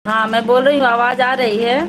हाँ, मैं बोल रही हूँ, आवाज आ रही है।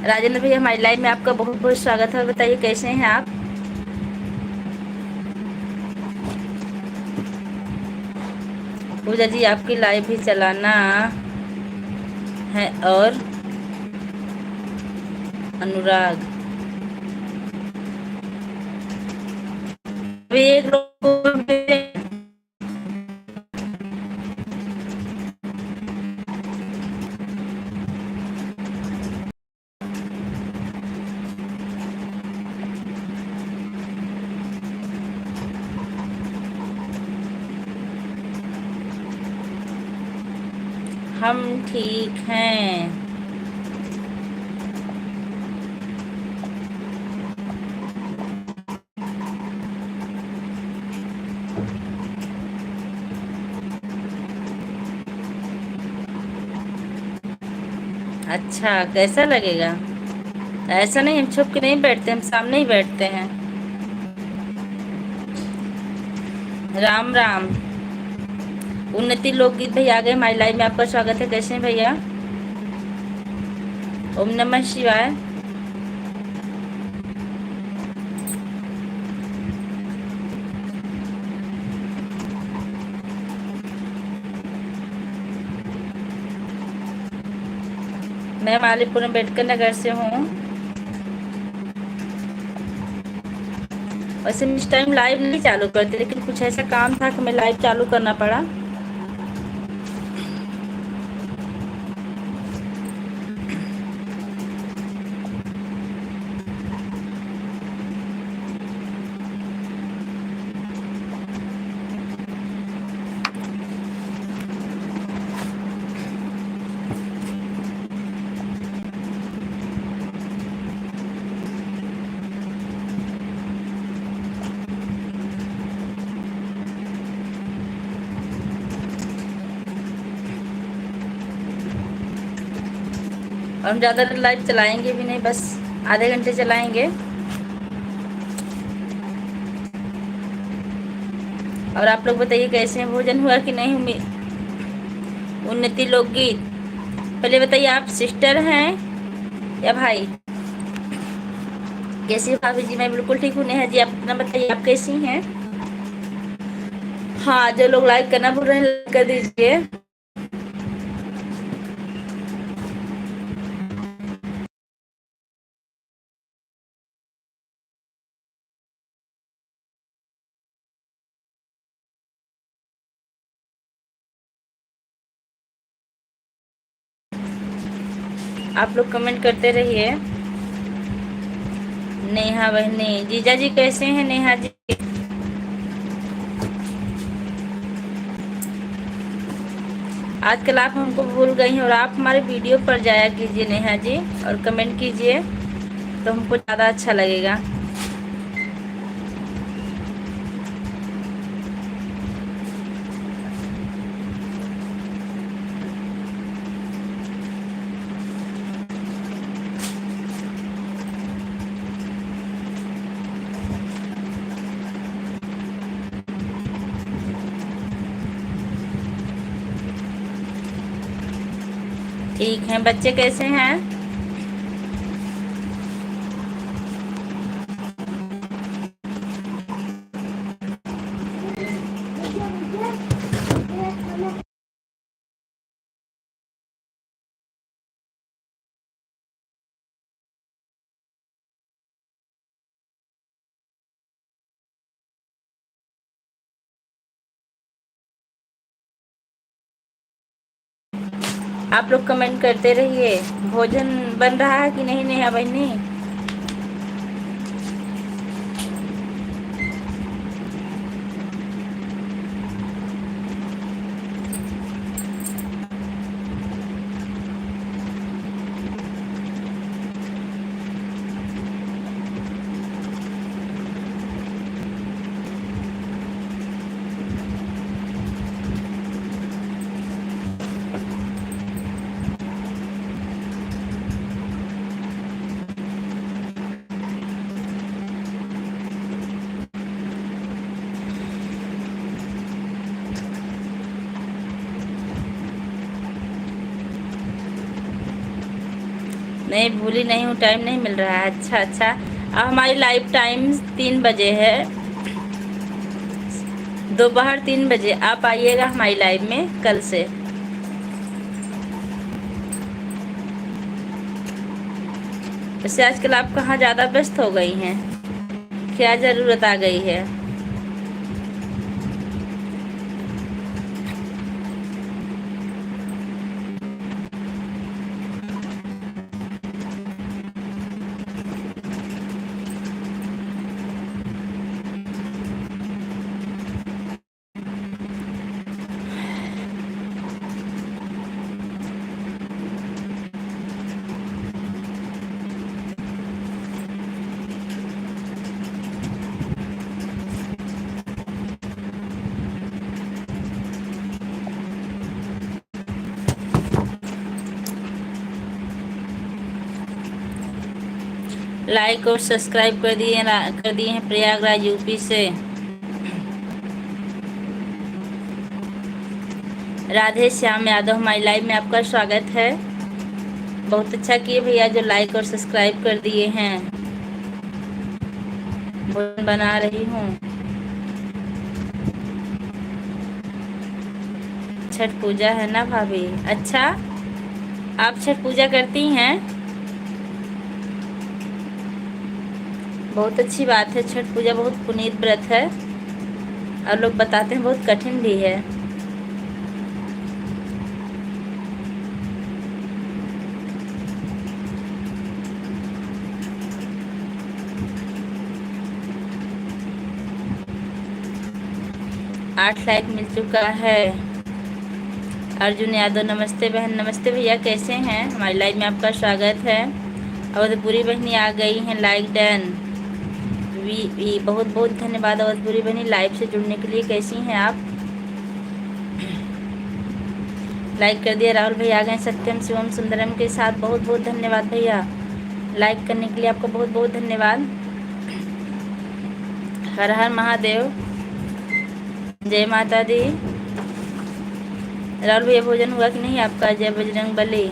राजेंद्र भैया, हमारी लाइव में आपका बहुत बहुत स्वागत है। बताइए कैसे हैं आप। पूजा जी, आपकी लाइव भी चलाना है। और अनुराग भी एक लोग। हम ठीक हैं। अच्छा, कैसा लगेगा। ऐसा नहीं, हम छुप के नहीं बैठते, हम सामने ही बैठते हैं। राम राम। उन्नति लोकगीत भैया आ गए हमारी लाइव में, आपका स्वागत है। कैसे हैं भैया। ओम नमः शिवाय। मैं मालीपुर अम्बेडकर नगर से हूँ। वैसे मैं इस टाइम लाइव नहीं चालू करती, लेकिन कुछ ऐसा काम था कि मैं लाइव चालू करना पड़ा। और हम ज़्यादा लाइव चलाएंगे भी नहीं, बस आधे घंटे चलाएंगे। और आप लोग बताइए कैसे हैं, भोजन हुआ कि नहीं। उन्नति लोकगीत, पहले बताइए आप सिस्टर हैं या भाई। कैसी हो भाभी जी। मैं बिल्कुल ठीक हूँ। नेहा जी, आप अपना बताइए, आप कैसी हैं। हाँ, जो लोग लाइक करना भूल रहे हैं, लाइक कर दीजिए। आप लोग कमेंट करते रहिए। नेहा बहनी, जीजा जी कैसे हैं नेहा जी। आजकल आप हमको भूल गई हैं, और आप हमारे वीडियो पर जाया कीजिए नेहा जी, और कमेंट कीजिए तो हमको ज़्यादा अच्छा लगेगा। ठीक है, बच्चे कैसे हैं। आप लोग कमेंट करते रहिए। भोजन बन रहा है कि नहीं नेहा बहनी? नहीं भूली नहीं हूँ, टाइम नहीं मिल रहा है। अच्छा अच्छा, अब हमारी लाइव टाइम 3 बजे है, दोपहर 3 बजे आप आइएगा हमारी लाइव में कल से। वैसे आजकल आप कहाँ ज़्यादा व्यस्त हो गई हैं? क्या ज़रूरत आ गई है? लाइक और सब्सक्राइब कर दिए हैं प्रयागराज यूपी से। राधे श्याम यादव हमारी लाइव में आपका स्वागत है। बहुत अच्छा किए भैया जो लाइक और सब्सक्राइब कर दिए हैं। भोजन बना रही हूँ। छठ पूजा है ना भाभी? अच्छा, आप छठ पूजा करती हैं? बहुत अच्छी बात है। छठ पूजा बहुत पुनीत व्रत है और लोग बताते हैं बहुत कठिन भी है। आठ लाइक मिल चुका है। अर्जुन यादव नमस्ते बहन। नमस्ते भैया, कैसे हैं? हमारी लाइव में आपका स्वागत है। अवधपुरी बहनी आ गई हैं, लाइक डन। वी बहुत बहुत धन्यवाद अवधपुरी बहनी लाइव से जुड़ने के लिए। कैसी हैं आप? लाइक कर दिया। राहुल भैया आ गए सत्यम शिवम सुंदरम के साथ। बहुत बहुत धन्यवाद भैया, लाइक करने के लिए आपका बहुत बहुत धन्यवाद। हर हर महादेव, जय माता दी। राहुल भैया भोजन हुआ कि नहीं आपका? जय बजरंग बली।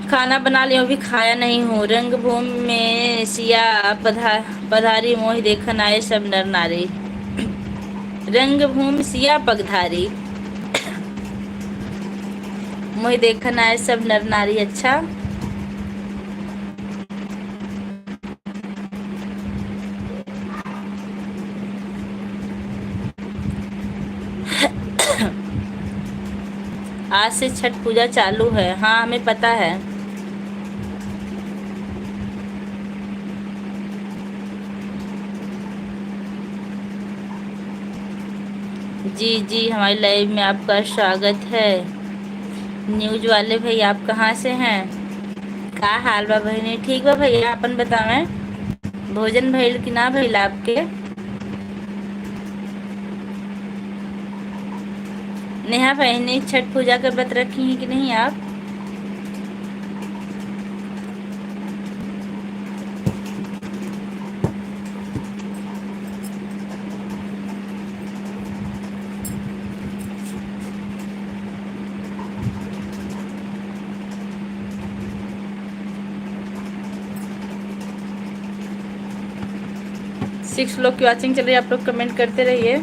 खाना बना लिया, अभी खाया नहीं हूँ। रंगभूमि में सिया पधारी, मोहि देखन आए सब नर नारी। रंगभूमि सिया पगधारी, मोहि देखन आए सब नर नारी। अच्छा, आज से छठ पूजा चालू है। हाँ हमें पता है। जी जी, हमारी लाइव में आपका स्वागत है। न्यूज वाले भैया आप कहाँ से हैं? का हाल बा बहनी? ठीक बा भैया, अपन बतावें भोजन भइल कि ना भइल आपके? नेहा बहनी छठ पूजा का व्रत रखी हैं कि नहीं आप? 6 लोग की वॉचिंग चल रही है। आप लोग कमेंट करते रहिए,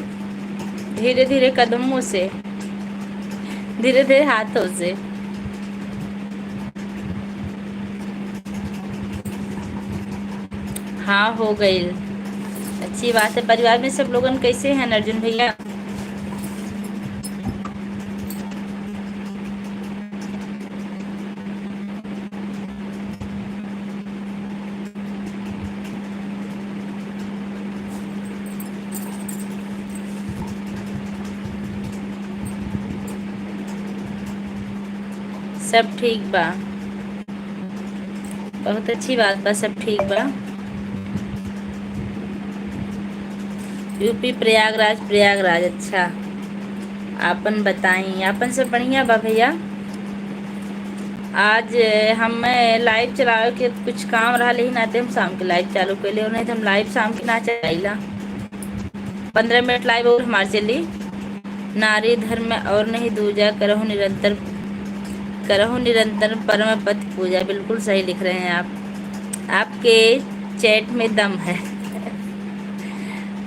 धीरे धीरे कदमों से, धीरे धीरे हाथों से। हाँ हो गई, अच्छी बात है। परिवार में सब लोगन कैसे हैं अर्जुन भैया? सब ठीक बा, बहुत अच्छी बात बा, सब ठीक बा। यूपी प्रयागराज, प्रयागराज, अच्छा। आपन बताई, आपन सब बढ़िया बा भैया। आज हम लाइव चलावे के कुछ काम रहा, लेकिन आते हम शाम के लाइव चालू कर ले, नहीं तो हम लाइव शाम के ना चलाइला। 15 मिनट लाइव और हमार चली। नारी धर्म और नहीं दूजा, करहु निरंतर, करहु निरंतर परम पति पूजा। बिल्कुल सही लिख रहे हैं आप, आपके चैट में दम है।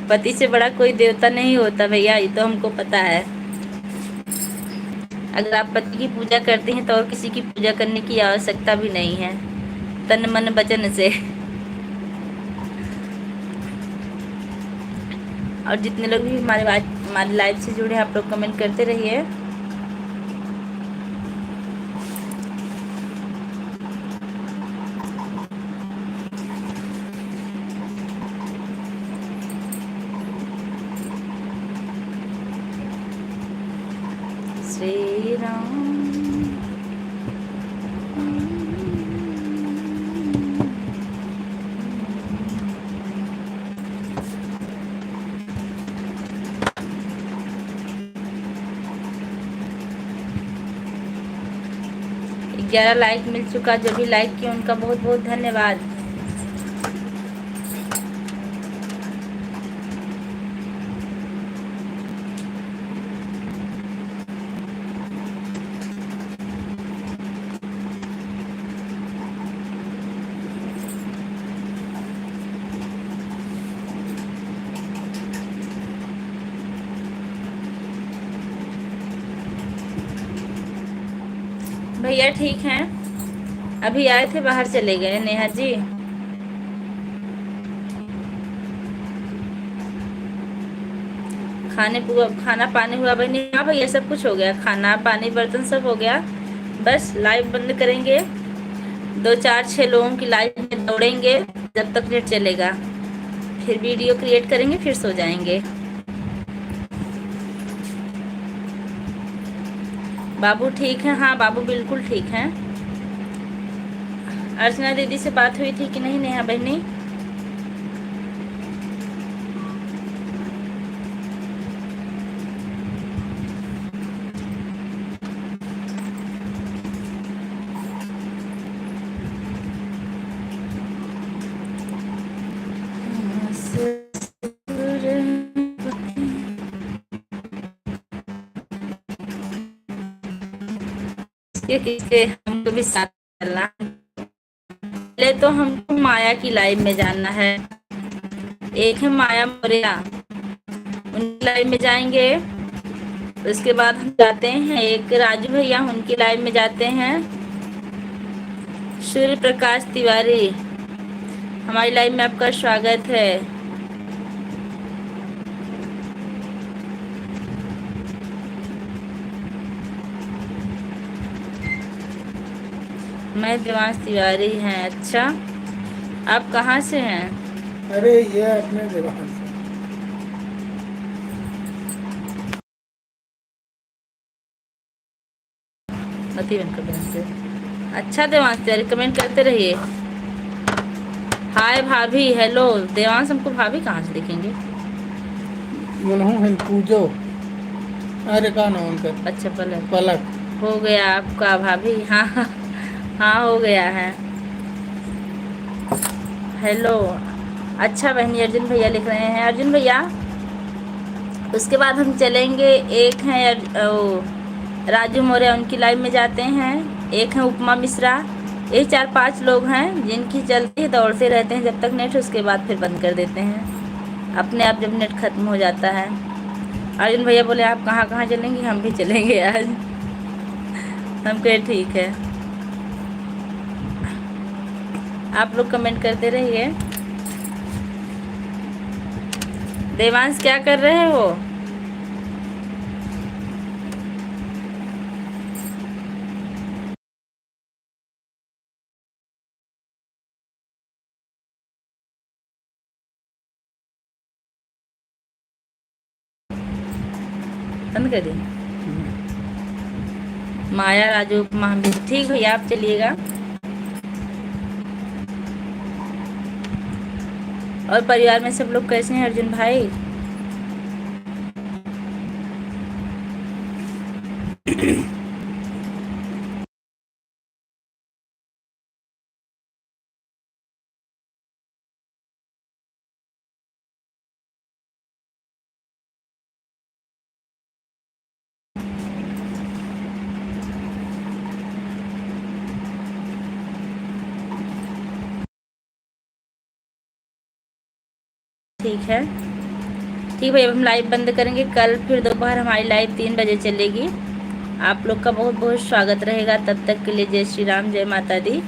पति से बड़ा कोई देवता नहीं होता भैया, ये तो हमको पता है। अगर आप पति की पूजा करते हैं तो और किसी की पूजा करने की आवश्यकता भी नहीं है, तन मन वचन से। और जितने लोग भी हमारे लाइव से जुड़े हैं, आप लोग कमेंट करते रहिए। श्री राम, ग्यारह लाइक मिल चुका। जो भी लाइक किए उनका बहुत बहुत धन्यवाद। भैया ठीक हैं, अभी आए थे, बाहर चले गए। नेहा जी, खाना पानी हुआ भाई? नहीं, हाँ भैया सब कुछ हो गया, खाना पानी बर्तन सब हो गया। बस लाइव बंद करेंगे, 2 4 6 लोगों की लाइव में दौड़ेंगे जब तक नेट चलेगा, फिर वीडियो क्रिएट करेंगे, फिर सो जाएंगे। बाबू ठीक है? हाँ बाबू बिल्कुल ठीक हैं। अर्चना दीदी से बात हुई थी कि नहीं नेहा बहनी? किसके हमको भी साथ चलना। पहले तो हमको माया की लाइव में जानना है। एक है माया मौर्या, उनकी लाइव में जाएंगे। उसके बाद हम जाते हैं एक राजू भैया, उनकी लाइव में जाते हैं। सूर्य प्रकाश तिवारी, हमारी लाइव में आपका स्वागत है। मैं देवांश तिवारी हैं। अच्छा, आप कहाँ से हैं? अरे ये अपने देवांश से। से। अच्छा देवांश तिवारी, कमेंट करते रहिए। हाय भाभी, हेलो। देवांश हमको भाभी कहाँ से दिखेंगे? पूजो, अरे का नाम उनका? अच्छा पलक, पलक हो गया आपका भाभी। हाँ हाँ हाँ हो गया है। हेलो, अच्छा बहनी अर्जुन भैया लिख रहे हैं। अर्जुन भैया, उसके बाद हम चलेंगे, एक हैं राजू मौर्य, उनकी लाइव में जाते हैं। एक है उपमा मिश्रा। ये 4 5 लोग हैं जिनकी चलती दौड़ते रहते हैं जब तक नेट, उसके बाद फिर बंद कर देते हैं। अपने आप जब नेट ख़त्म हो जाता है। अर्जुन भैया बोले आप कहाँ कहाँ चलेंगे, हम भी चलेंगे आज। हम कहे ठीक है, आप लोग कमेंट करते रहिए। देवांश क्या कर रहे हो? बंद कर दी। माया राजू उपमा भी ठीक भैया, आप चलिएगा। और परिवार में सब लोग कैसे हैं अर्जुन भाई? ठीक है, ठीक भैया, हम लाइव बंद करेंगे। कल फिर दोपहर हमारी लाइव 3 बजे चलेगी। आप लोग का बहुत बहुत स्वागत रहेगा। तब तक के लिए जय श्री राम, जय माता दी।